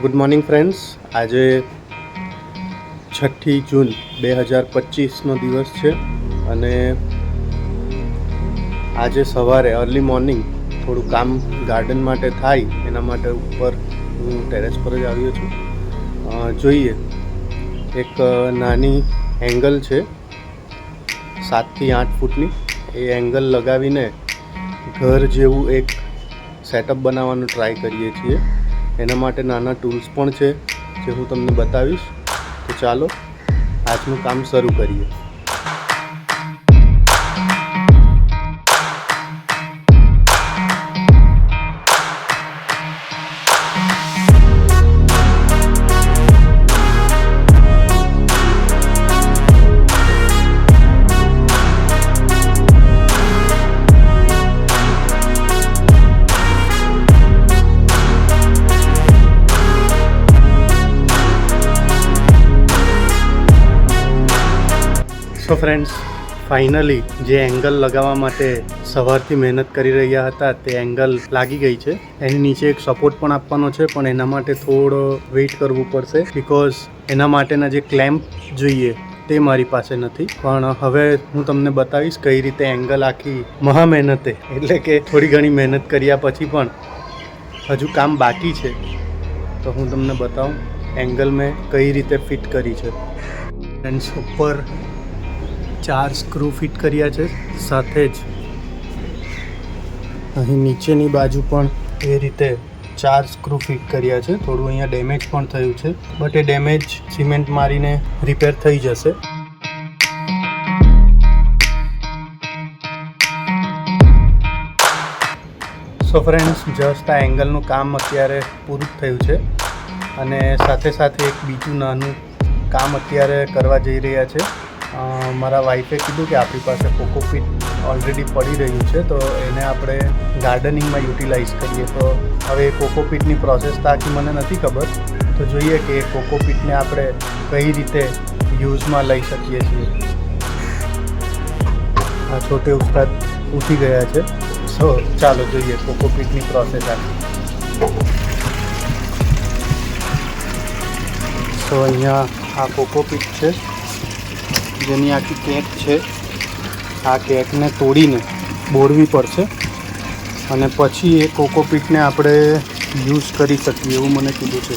Good morning friends. આજે 6 જૂન 2025નો દિવસ છે અને આજે સવારે અર્લી મોર્નિંગ થોડું કામ ગાર્ડન માટે થાય એના માટે ઉપર હું ટેરેસ પર જ આવ્યો છું. જોઈએ, એક નાની એંગલ છે 7 થી 8 ફૂટની. એ એંગલ લગાવીને ઘર જેવું એક સેટઅપ બનાવવાનું ટ્રાય કરીએ છીએ. એના માટે નાના ટૂલ્સ પણ છે જે હું તમને બતાવીશ. તો ચાલો આજનું કામ શરૂ કરીએ. સો ફ્રેન્ડ્સ, ફાઇનલી જે એંગલ લગાવવા માટે સવારથી મહેનત કરી રહ્યા હતા તે એંગલ લાગી ગઈ છે. એની નીચે એક સપોર્ટ પણ આપવાનો છે, પણ એના માટે થોડો વેઇટ કરવું પડશે બિકોઝ એના માટેના જે ક્લેમ્પ જોઈએ તે મારી પાસે નથી. પણ હવે હું તમને બતાવીશ કઈ રીતે એંગલ આખી મહા મહેનતે, એટલે કે થોડી ઘણી મહેનત કર્યા પછી પણ હજુ કામ બાકી છે, તો હું તમને બતાવું એંગલ મેં કઈ રીતે ફિટ કરી છે. ફ્રેન્ડ્સ, ઉપર 4 સ્ક્રૂ ફિટ કર્યા છે, સાથે જ અહીં નીચેની બાજુ પણ એ રીતે 4 સ્ક્રૂ ફિટ કર્યા છે. થોડું અહીંયા ડેમેજ પણ થયું છે, બટ એ ડેમેજ સિમેન્ટ મારીને રિપેર થઈ જશે. સો ફ્રેન્ડ્સ, જસ્ટ આ એંગલનું કામ અત્યારે પૂરું થયું છે અને સાથે સાથે એક બીજું નાનું કામ અત્યારે કરવા જઈ રહ્યા છે. મારા વાઈફે કીધું કે આપણી પાસે કોકોપીટ ઓલરેડી પડી રહ્યું છે, તો એને આપણે ગાર્ડનિંગમાં યુટિલાઇઝ કરીએ. તો હવે કોકોપીટની પ્રોસેસ તો આખી મને નથી ખબર, તો જોઈએ કે કોકોપીટને આપણે કઈ રીતે યુઝમાં લઈ શકીએ છીએ. આ છોટે ઉસ્તાદ ઉઠી ગયા છે, સો ચાલો જોઈએ કોકોપીટની પ્રોસેસ આખી. સો અહીંયા આ કોકોપીટ છે જેની આખી કેક છે. આ કેકને તોડીને બોળવી પડશે અને પછી એ કોકોપીટને આપણે યુઝ કરી શકીએ એવું મને કીધું છે.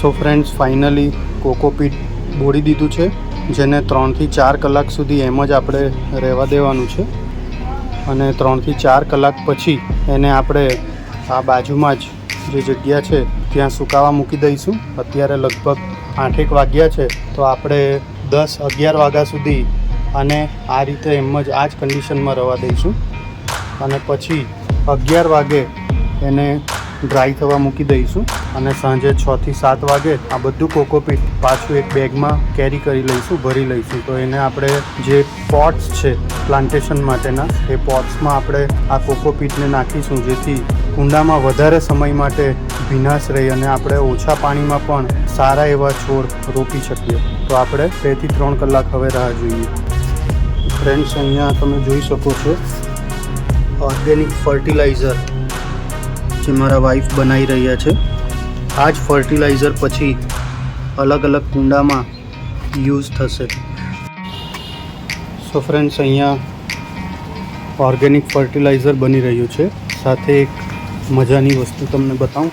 સો ફ્રેન્ડ્સ, ફાઇનલી કોકોપીટ બોળી દીધું છે, જેને 3 થી 4 કલાક સુધી એમ જ આપણે રહેવા દેવાનું છે અને 3 થી 4 કલાક પછી એને આપણે આ બાજુમાં જ જે જગ્યા છે ત્યાં સુકાવા મૂકી દઈશું. અત્યારે લગભગ 8-1 વાગ્યા છે, તો આપણે 10-11 વાગ્યા સુધી આને આ રીતે એમ જ આ જ કન્ડિશનમાં રહેવા દઈશું અને પછી 11 વાગે એને ડ્રાય થવા મૂકી દઈશું અને સાંજે 6 થી 7 વાગે આ બધું કોકોપીટ પાછું એક બેગમાં કેરી કરી લઈશું, ભરી લઈશું. તો એને આપણે જે પોટ્સ છે પ્લાન્ટેશન માટેના, એ પોટ્સમાં આપણે આ કોકોપીટને નાખીશું, જેથી કુંડામાં વધારે સમય માટે ભીનાશ રહે અને આપણે ઓછા પાણીમાં પણ સારા એવા છોડ રોપી શકીએ. તો આપણે 2 થી 3 કલાક હવે રાહ જોઈએ. ફ્રેન્ડ્સ, અહીંયા તમે જોઈ શકો છો ઓર્ગેનિક ફર્ટિલાઇઝર જે મારા વાઈફ બનાવી રહ્યા છે. આ જ ફર્ટિલાઇઝર પછી અલગ અલગ કુંડામાં યુઝ થશે. સો ફ્રેન્ડ્સ, અહીંયા ઓર્ગેનિક ફર્ટિલાઇઝર બની રહ્યું છે. સાથે એક મજાની વસ્તુ તમને બતાવું.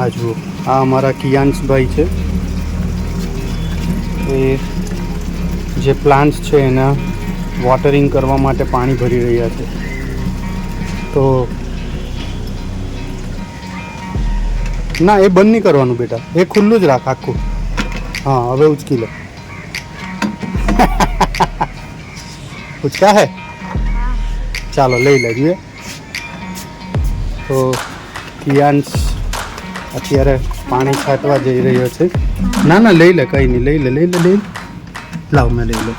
આ જુઓ, આ અમારા કિયાન્સભાઈ છે. એ જે પ્લાન્ટ્સ છે એના વોટરિંગ કરવા માટે પાણી ભરી રહ્યા છે. તો ના, એ બંધ નહીં કરવાનું બેટા, એ ખુલ્લું જ રાખ આખું. હા, હવે ઉચકી લે. ઉચકા હે? ચાલો લઈ લેજે. તો કિયાન્સ અત્યારે પાણી છાંટવા જઈ રહ્યો છે. ના ના, લઈ લે, કંઈ નહીં, લઈ લે લઈ લે લઈ લે. લાવ, મેં લઈ લો.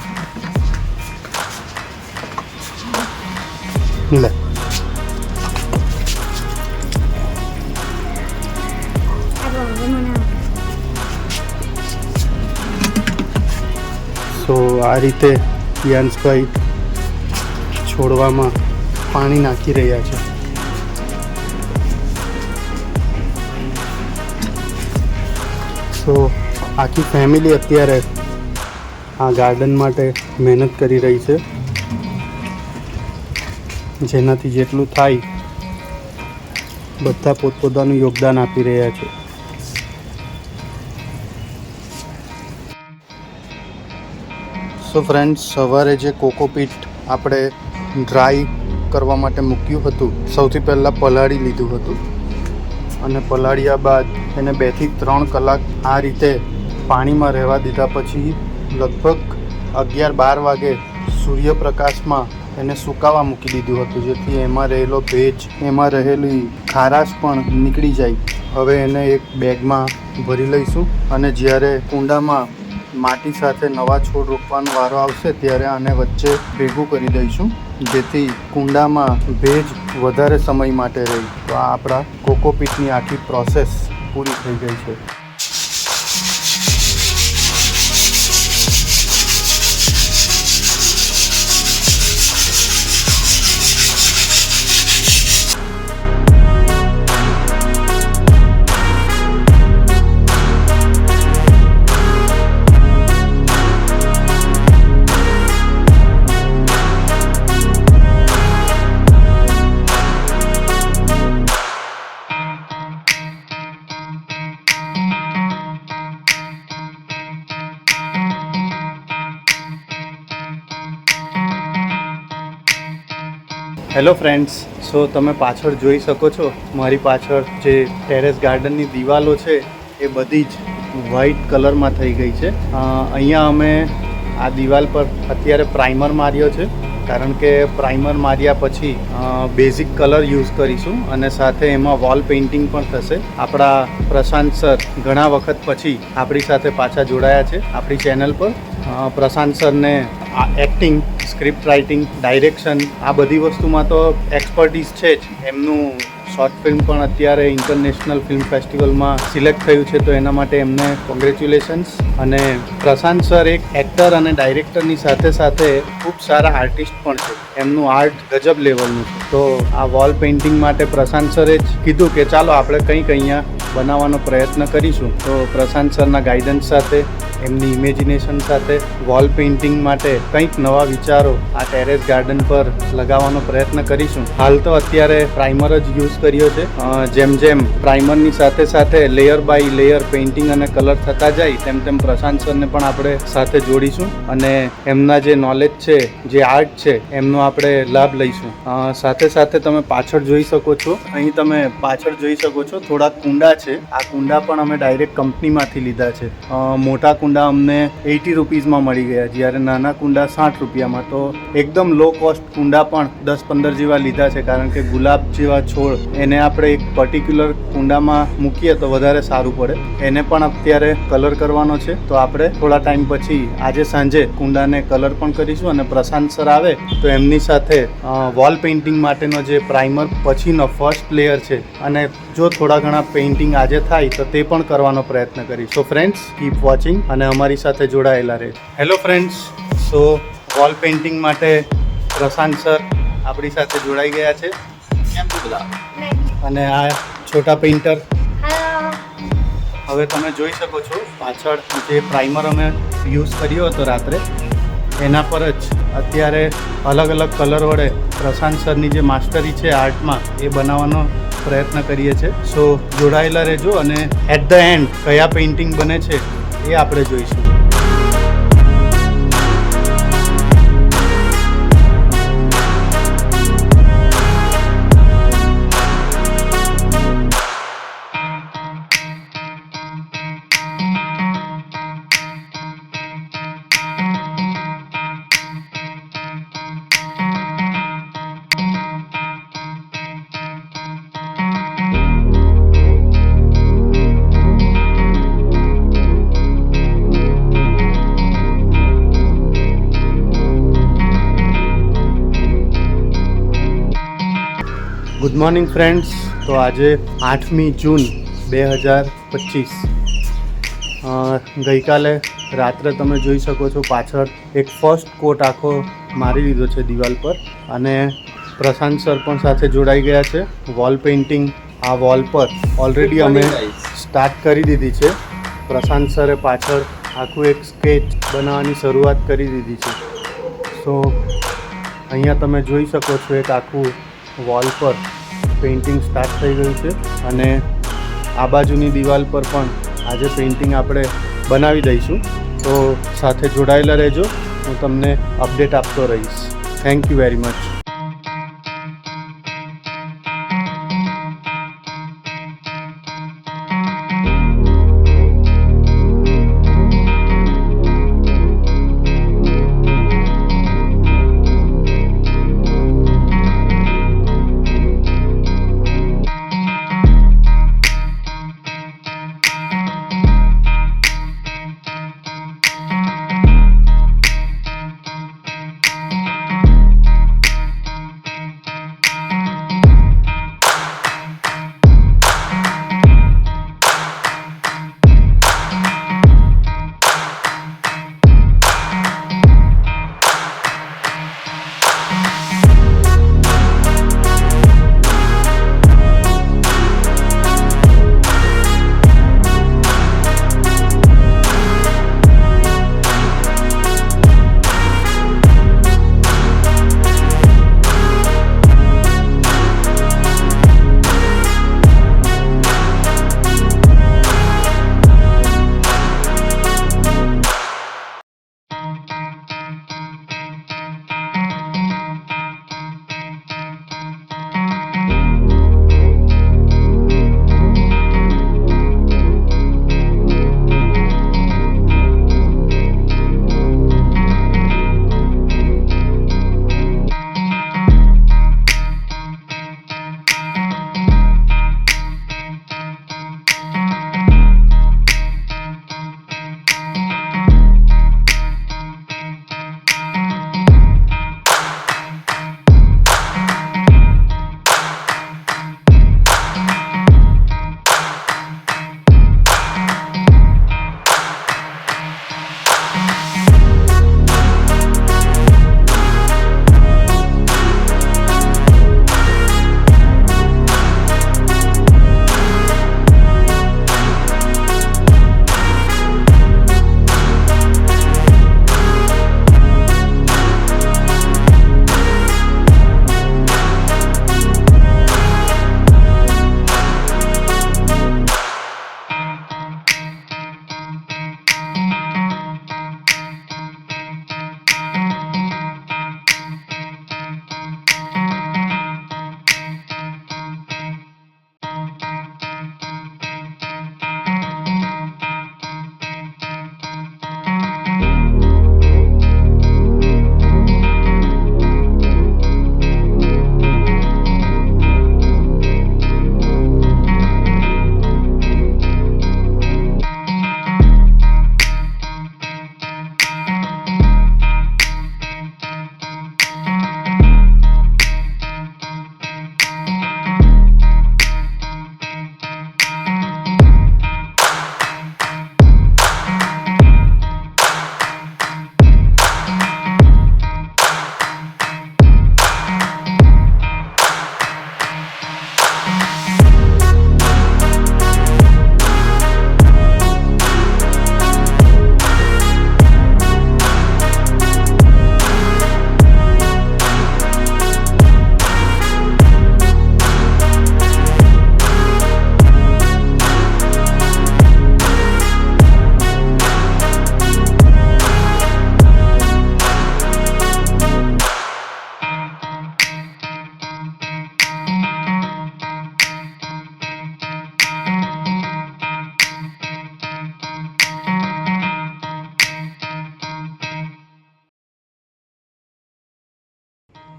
લે, સો આ રીતે યાંશભાઈ છોડવામાં પાણી નાખી રહ્યા છે. સો આખી ફેમિલી અત્યારે આ ગાર્ડન માટે મહેનત કરી રહી છે, જેનાથી જેટલું થાય બધા પોતપોતાનું યોગદાન આપી રહ્યા છે. સો ફ્રેન્ડ્સ, સવારે જે કોકોપીટ આપણે ડ્રાય કરવા માટે મૂક્યું હતું, સૌથી પહેલાં પલાળી લીધું હતું અને પલાળ્યા બાદ એને 2 થી 3 કલાક આ રીતે પાણીમાં રહેવા દીધા. પછી લગભગ 11-12 વાગે સૂર્યપ્રકાશમાં એને સુકાવા મૂકી દીધું હતું, જેથી એમાં રહેલો ભેજ, એમાં રહેલી ખારાશ પણ નીકળી જાય. હવે એને એક બેગમાં ભરી લઈશું અને જ્યારે કુંડામાં માટી સાથે નવા છોડ રોપવાનો વારો આવશે ત્યારે આને વચ્ચે ભેગું કરી દઈશું, જેથી કુંડામાં ભેજ વધારે સમય માટે રહે. તો આ આપણા કોકોપીટની આખી પ્રોસેસ પૂરી થઈ ગઈ છે. હેલો ફ્રેન્ડ્સ, સો તમે પાછળ જોઈ શકો છો, મારી પાછળ જે ટેરેસ ગાર્ડનની દિવાલો છે એ બધી જ વ્હાઇટ કલરમાં થઈ ગઈ છે. અહીંયા અમે આ દિવાલ પર અત્યારે પ્રાઇમર માર્યો છે, કારણ કે પ્રાઇમર માર્યા પછી બેઝિક કલર યુઝ કરીશું અને સાથે એમાં વોલ પેઇન્ટિંગ પણ થશે. આપણા પ્રશાંત સર ઘણા વખત પછી આપણી સાથે પાછા જોડાયા છે આપણી ચેનલ પર. પ્રશાંત સરને એક્ટિંગ, સ્ક્રિપ્ટ રાઇટિંગ, ડાયરેક્શન, આ બધી વસ્તુમાં તો એક્સપર્ટીઝ છે જ. એમનું શોર્ટ ફિલ્મ પણ અત્યારે ઇન્ટરનેશનલ ફિલ્મ ફેસ્ટિવલમાં સિલેક્ટ થયું છે, તો એના માટે એમને કોંગ્રેચ્યુલેશન્સ. અને પ્રશાંત સર એક એક્ટર અને ડાયરેક્ટરની સાથે સાથે ખૂબ સારા આર્ટિસ્ટ પણ છે. એમનું આર્ટ ગજબ લેવલનું છે. તો આ વોલ પેઇન્ટિંગ માટે પ્રશાંત સરે જ કીધું કે ચાલો આપણે કંઈક અહીંયા બનાવવાનો પ્રયત્ન કરીશું. તો પ્રશાંત સરના ગાઈડન્સ સાથે, એમની ઇમેજિનેશન સાથે વોલ પેઇન્ટિંગ માટે કંઈક નવા વિચારો આ ટેરેસ ગાર્ડન પર લગાવવાનો પ્રયત્ન કરીશું. હાલ તો અત્યારે પ્રાઇમર જ યુઝ કર્યો છે. જેમ જેમ પ્રાઇમરની સાથે સાથે લેયર બાય લેયર પેઇન્ટિંગ અને કલર થતા જાય તેમ તેમ પ્રશાંત સરને પણ આપણે સાથે જોડીશું અને એમના જે નોલેજ છે, જે આર્ટ છે, એમનો આપણે લાભ લઈશું. સાથે સાથે તમે પાછળ જોઈ શકો છો, અહીં તમે પાછળ જોઈ શકો છો થોડા કુંડા છે. આ કુંડા પણ અમે ડાયરેક્ટ કંપનીમાંથી લીધા છે. મોટા કુંડા અમને 80 રૂપીઝમાં મળી ગયા, જ્યારે નાના કુંડા 60 રૂપિયામાં. તો એકદમ લો કોસ્ટ કુંડા પણ 10-15 જેવા લીધા છે, કારણ કે ગુલાબ જેવા છોડ એને આપણે એક પર્ટિક્યુલર કુંડામાં મૂકીએ તો વધારે સારું પડે. એને પણ અત્યારે કલર કરવાનો છે, તો આપણે થોડા ટાઈમ પછી આજે સાંજે કુંડાને કલર પણ કરીશું અને પ્રશાંત સર આવે તો એમની સાથે વોલ પેઇન્ટિંગ માટેનો જે પ્રાઇમર પછીનો ફર્સ્ટ લેયર છે, અને જો થોડા ઘણા પેઇન્ટિંગ આજે થાય તો તે પણ કરવાનો પ્રયત્ન કરીશ. સો ફ્રેન્ડ્સ, કીપ વોચિંગ અને અમારી સાથે જોડાયેલા રહે. હેલો ફ્રેન્ડ્સ, સો વોલ પેઇન્ટિંગ માટે પ્રશાંત સર આપણી સાથે જોડાઈ ગયા છે. કેમ છો બધા? અને આ છોટા પેઇન્ટર. હવે તમે જોઈ શકો છો પાછળ જે પ્રાઇમર અમે યુઝ કર્યો હતો રાત્રે, એના પર જ અત્યારે અલગ અલગ કલર વડે પ્રશાંત સરની જે માસ્ટરી છે આર્ટમાં એ બનાવવાનો પ્રયત્ન કરીએ છીએ. સો જોડાયેલા રહેજો અને એટ ધ એન્ડ કયા પેઇન્ટિંગ બને છે એ આપણે જોઈશું. Good morning friends. તો આજે 8મી જૂન 2025 ગઈકાલે રાત્રે તમે જોઈ શકો છો પાછળ એક ફર્સ્ટ કોટ આખો મારી દીધો છે દિવાલ પર, અને પ્રશાંત સર પણ સાથે જોડાઈ ગયા છે. વોલ પેઇન્ટિંગ આ વોલ પર ઓલરેડી અમે સ્ટાર્ટ કરી દીધી છે. પ્રશાંત સરે પાછળ આખું એક સ્કેચ બનાવવાની શરૂઆત કરી દીધી છે. સો અહીંયા તમે જોઈ શકો છો એક આખું વોલ પર પેઇન્ટિંગ સ્ટાર્ટ થઈ ગયું છે, અને આ બાજુની દિવાલ પર પણ આજે પેઇન્ટિંગ આપણે બનાવી દઈશું. તો સાથે જોડાયેલા રહેજો, હું તમને અપડેટ આપતો રહીશ. Thank you very much.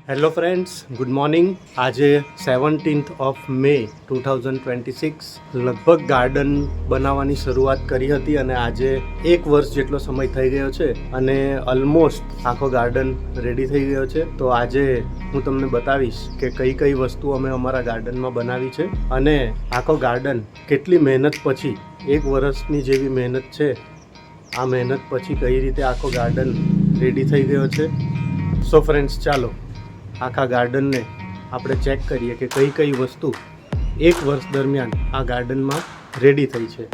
Hello friends, good morning. આજે 17th ઓફ મે 2026 લગભગ ગાર્ડન બનાવવાની શરૂઆત કરી હતી અને આજે 1 વર્ષ જેટલો સમય થઈ ગયો છે અને ઓલમોસ્ટ આખો ગાર્ડન રેડી થઈ ગયો છે. તો આજે હું તમને બતાવીશ કે કઈ કઈ વસ્તુ અમે અમારા ગાર્ડનમાં બનાવી છે અને આખો ગાર્ડન કેટલી મહેનત પછી 1 વર્ષની જેવી મહેનત છે. આ મહેનત પછી કઈ રીતે આખો ગાર્ડન રેડી થઈ ગયો છે. સો ફ્રેન્ડ્સ, ચાલો આખા ગાર્ડનને આપણે ચેક કરીએ કે કઈ કઈ વસ્તુ 1 વર્ષ દરમિયાન આ ગાર્ડનમાં રેડી થઈ છે.